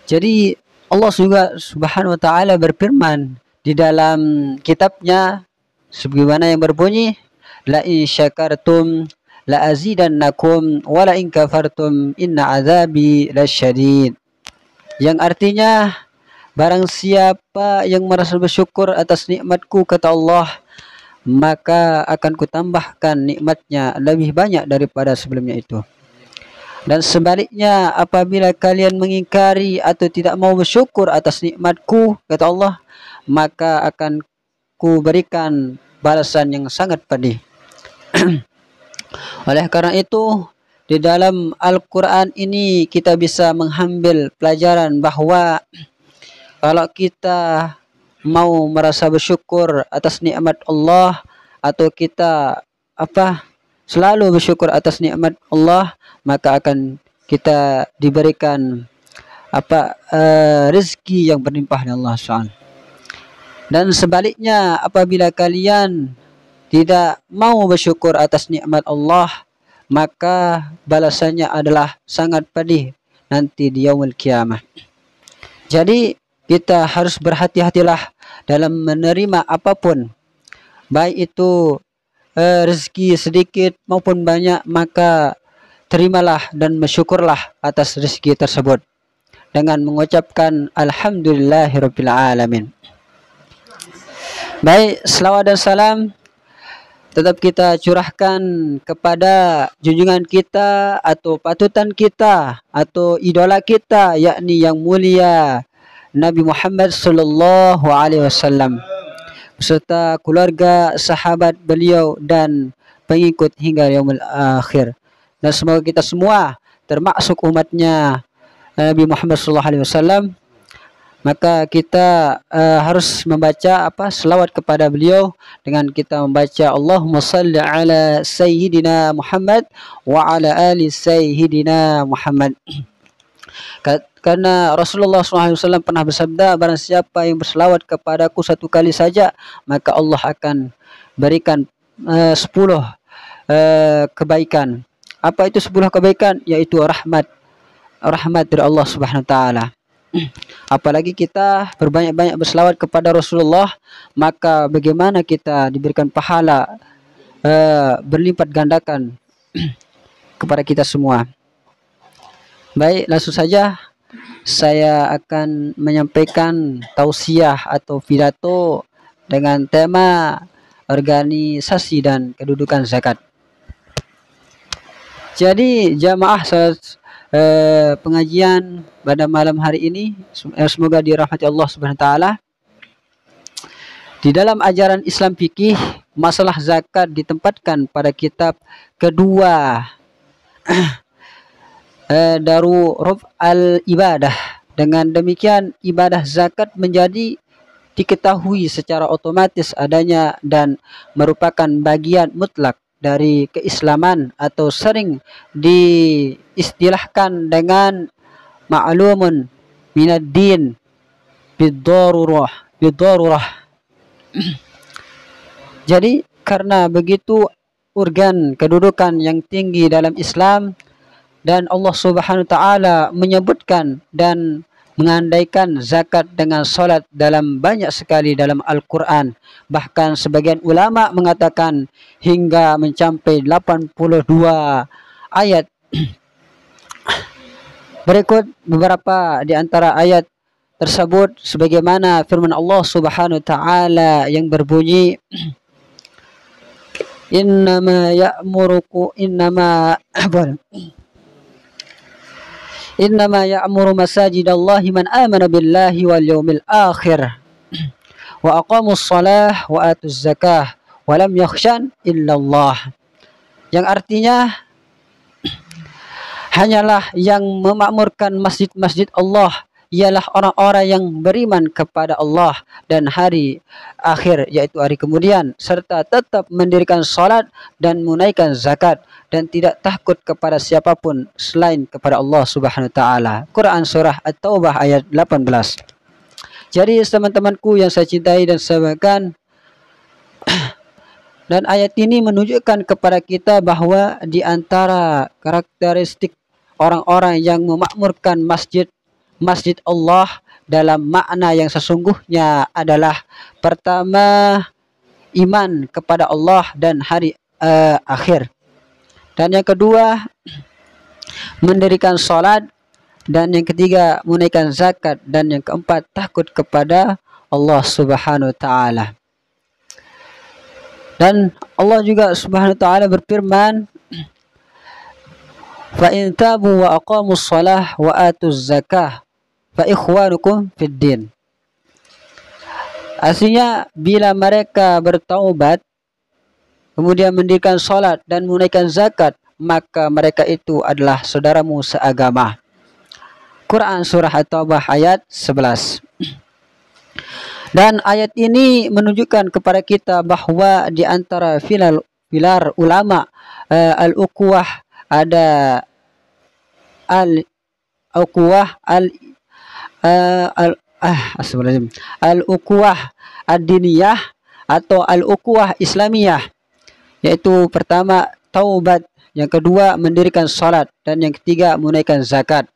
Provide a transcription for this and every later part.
Jadi Allah juga Subhanahu wa taala berfirman di dalam kitabnya sebagaimana yang berbunyi, la in syakartum la azidannakum wa la in kafartum inna azabi lasyadid. Yang artinya, barang siapa yang merasa bersyukur atas nikmatku, kata Allah, maka akan kutambahkan nikmatnya lebih banyak daripada sebelumnya itu. Dan sebaliknya, apabila kalian mengingkari atau tidak mau bersyukur atas nikmatku, kata Allah, maka akan ku berikan balasan yang sangat pedih. Oleh karena itu, di dalam Al-Quran ini kita bisa mengambil pelajaran bahwa kalau kita mau merasa bersyukur atas nikmat Allah, atau kita selalu bersyukur atas nikmat Allah, maka akan kita diberikan rezeki yang berlimpah dari Allah SWT. Dan sebaliknya, apabila kalian tidak mau bersyukur atas nikmat Allah, maka balasannya adalah sangat pedih nanti di yaumul kiamah. Jadi kita harus berhati-hatilah dalam menerima apapun, baik itu rezeki sedikit maupun banyak, maka terimalah dan bersyukurlah atas rezeki tersebut dengan mengucapkan alhamdulillahirabbil alamin. Baik, selawat dan salam tetap kita curahkan kepada junjungan kita atau patutan kita atau idola kita, yakni yang mulia Nabi Muhammad sallallahu alaihi wasallam beserta keluarga, sahabat beliau dan pengikut hingga yaumul akhir. Dan semoga kita semua termasuk umatnya Nabi Muhammad sallallahu alaihi wasallam. Maka kita harus membaca selawat kepada beliau dengan kita membaca Allahumma salli ala sayyidina Muhammad wa ala ali sayyidina Muhammad. Karena Rasulullah SAW pernah bersabda, barang siapa yang berselawat kepadaku satu kali saja, maka Allah akan berikan 10 kebaikan. Apa itu 10 kebaikan? Yaitu rahmat dari Allah Subhanahu wa taala. Apalagi kita berbanyak-banyak berselawat kepada Rasulullah, maka bagaimana kita diberikan pahala berlipat gandakan kepada kita semua. Baik, langsung saja saya akan menyampaikan tausiah atau pidato dengan tema organisasi dan kedudukan zakat. Jadi jamaah pengajian pada malam hari ini semoga dirahmati Allah Subhanahu wa taala. Di dalam ajaran Islam fikih, masalah zakat ditempatkan pada kitab kedua Daruruf al-Ibadah. Dengan demikian, ibadah zakat menjadi diketahui secara otomatis adanya dan merupakan bagian mutlak dari keislaman, atau sering diistilahkan dengan ma'lumun minad din bid-darurah. Jadi karena begitu urgen kedudukan yang tinggi dalam Islam, dan Allah Subhanahu wa taala menyebutkan dan mengandaikan zakat dengan salat dalam banyak sekali dalam Al-Quran. Bahkan sebagian ulama mengatakan hingga mencapai 82 ayat. Berikut beberapa di antara ayat tersebut sebagaimana firman Allah Subhanahu wa taala yang berbunyi, Innama ya'muru masajidallahi man amana billahi wal yawmil akhir wa aqamus shalah wa atuz zakah wa lam yakhshan illallah. Yang artinya, hanyalah yang memakmurkan masjid-masjid Allah ialah orang-orang yang beriman kepada Allah dan hari akhir, yaitu hari kemudian, serta tetap mendirikan salat dan menunaikan zakat, dan tidak takut kepada siapapun selain kepada Allah Subhanahu wa taala. Quran surah At-Taubah ayat 18. Jadi teman-temanku yang saya cintai dan semoga, dan ayat ini menunjukkan kepada kita bahwa di antara karakteristik orang-orang yang memakmurkan masjid masjid Allah dalam makna yang sesungguhnya adalah pertama iman kepada Allah dan hari akhir, dan yang kedua mendirikan salat, dan yang ketiga menunaikan zakat, dan yang keempat takut kepada Allah Subhanahu wa taala. Dan Allah juga Subhanahu wa taala berfirman, fa in tabu wa aqamus shalah wa atuz zakah fa ikhwanukum fid din. Artinya bila mereka bertaubat kemudian mendirikan salat dan menunaikan zakat, maka mereka itu adalah saudaramu seagama. Quran surah At-Taubah ayat 11. Dan ayat ini menunjukkan kepada kita bahwa di antara pilar ulama al-ukhuwah ada al-ukhuwah al-ukhuwah ad-diniyah atau al-ukhuwah islamiyah, yaitu pertama taubat, yang kedua mendirikan salat, dan yang ketiga menunaikan zakat.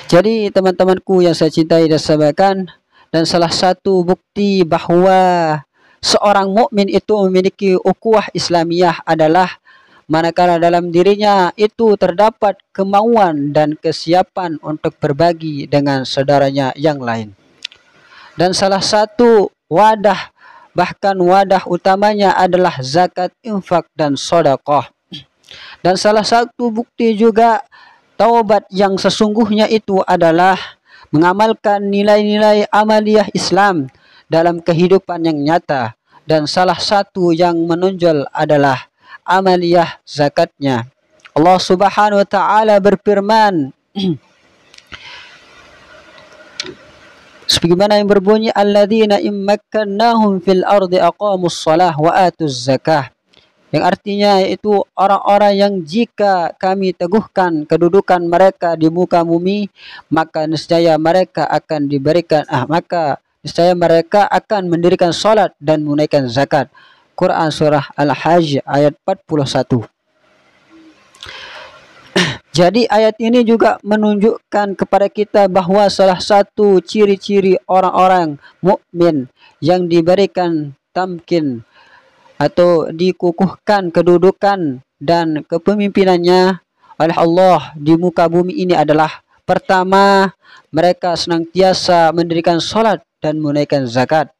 Jadi teman-temanku yang saya cintai dan sampaikan, dan salah satu bukti bahwa seorang mukmin itu memiliki ukhuwah Islamiyah adalah manakala dalam dirinya itu terdapat kemauan dan kesiapan untuk berbagi dengan saudaranya yang lain. Dan salah satu wadah, bahkan wadah utamanya adalah zakat, infak, dan sedekah. Dan salah satu bukti juga taubat yang sesungguhnya itu adalah mengamalkan nilai-nilai amaliyah Islam dalam kehidupan yang nyata, dan salah satu yang menonjol adalah amaliyah zakatnya. Allah Subhanahu wa taala berfirman sebagaimana yang berbunyi, alladzina immakkannahum fil ardi aqamus shalah wa atuz zakah, yang artinya yaitu orang-orang yang jika kami teguhkan kedudukan mereka di muka bumi, maka niscaya mereka akan mendirikan salat dan menunaikan zakat. Quran surah Al-Hajj ayat 41. Jadi ayat ini juga menunjukkan kepada kita bahwa salah satu ciri-ciri orang-orang mukmin yang diberikan tamkin atau dikukuhkan kedudukan dan kepemimpinannya oleh Allah di muka bumi ini adalah pertama, mereka senantiasa mendirikan salat dan menunaikan zakat.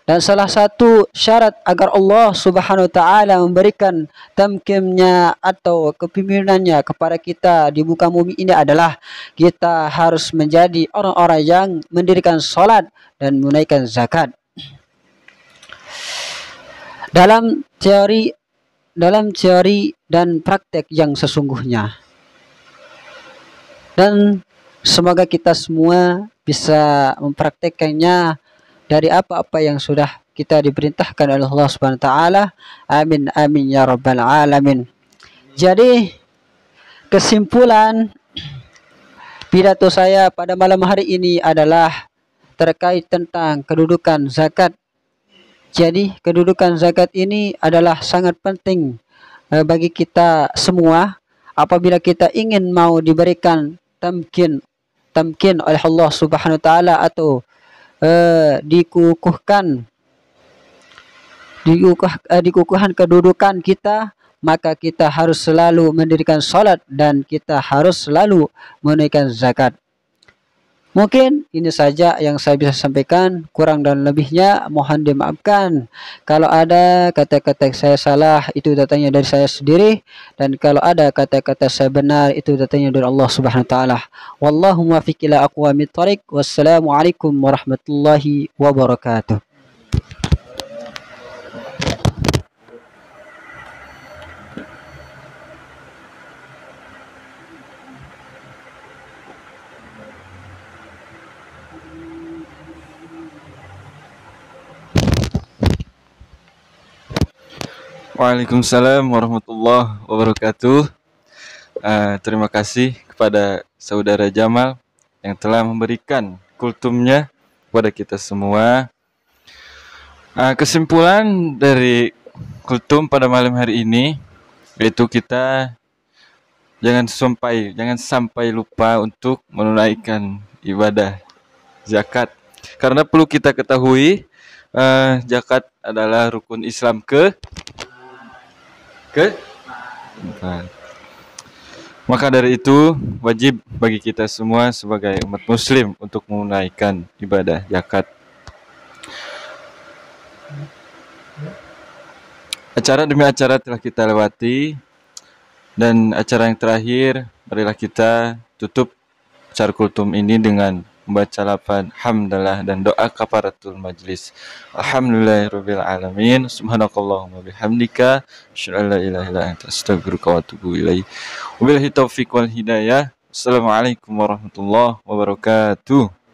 Dan salah satu syarat agar Allah Subhanahu wa taala memberikan tamkinnya atau kepemimpinannya kepada kita di muka bumi ini adalah kita harus menjadi orang-orang yang mendirikan salat dan menunaikan zakat. Dalam teori dan praktek yang sesungguhnya. Dan semoga kita semua bisa mempraktekkannya dari apa-apa yang sudah kita diperintahkan oleh Allah Subhanahu wa taala. Amin amin ya rabbal alamin. Jadi kesimpulan pidato saya pada malam hari ini adalah terkait tentang kedudukan zakat. Jadi kedudukan zakat ini adalah sangat penting bagi kita semua apabila kita ingin mau diberikan tamkin oleh Allah Subhanahu wa taala atau dikukuhkan kedudukan kita, maka kita harus selalu mendirikan salat dan kita harus selalu menunaikan zakat. Mungkin ini saja yang saya bisa sampaikan, kurang dan lebihnya mohon dimaafkan. Kalau ada kata-kata saya salah, itu datangnya dari saya sendiri, dan kalau ada kata-kata saya benar, itu datangnya dari Allah Subhanahu wa taala. Wallahu muwaffiq ila aqwamit thoriq. Wassalamualaikum warahmatullahi wabarakatuh. Waalaikumsalam warahmatullahi wabarakatuh. Terima kasih kepada saudara Jamal yang telah memberikan kultumnya kepada kita semua. Kesimpulan dari kultum pada malam hari ini yaitu kita jangan sampai lupa untuk menunaikan ibadah zakat. Karena perlu kita ketahui zakat adalah rukun Islam ke empat. Maka dari itu wajib bagi kita semua sebagai umat muslim untuk menunaikan ibadah zakat. Acara demi acara telah kita lewati, dan acara yang terakhir marilah kita tutup acara kultum ini dengan membaca lafaz hamdalah dan doa kafaratul majlis. Alhamdulillahirabbil alamin. Subhanakallahumma bihamdika asyhadu an la ilaha illa anta astaghfiruka wa atubu ilaik. Wabillahi taufiq wal hidayah. Assalamualaikum warahmatullahi wabarakatuh.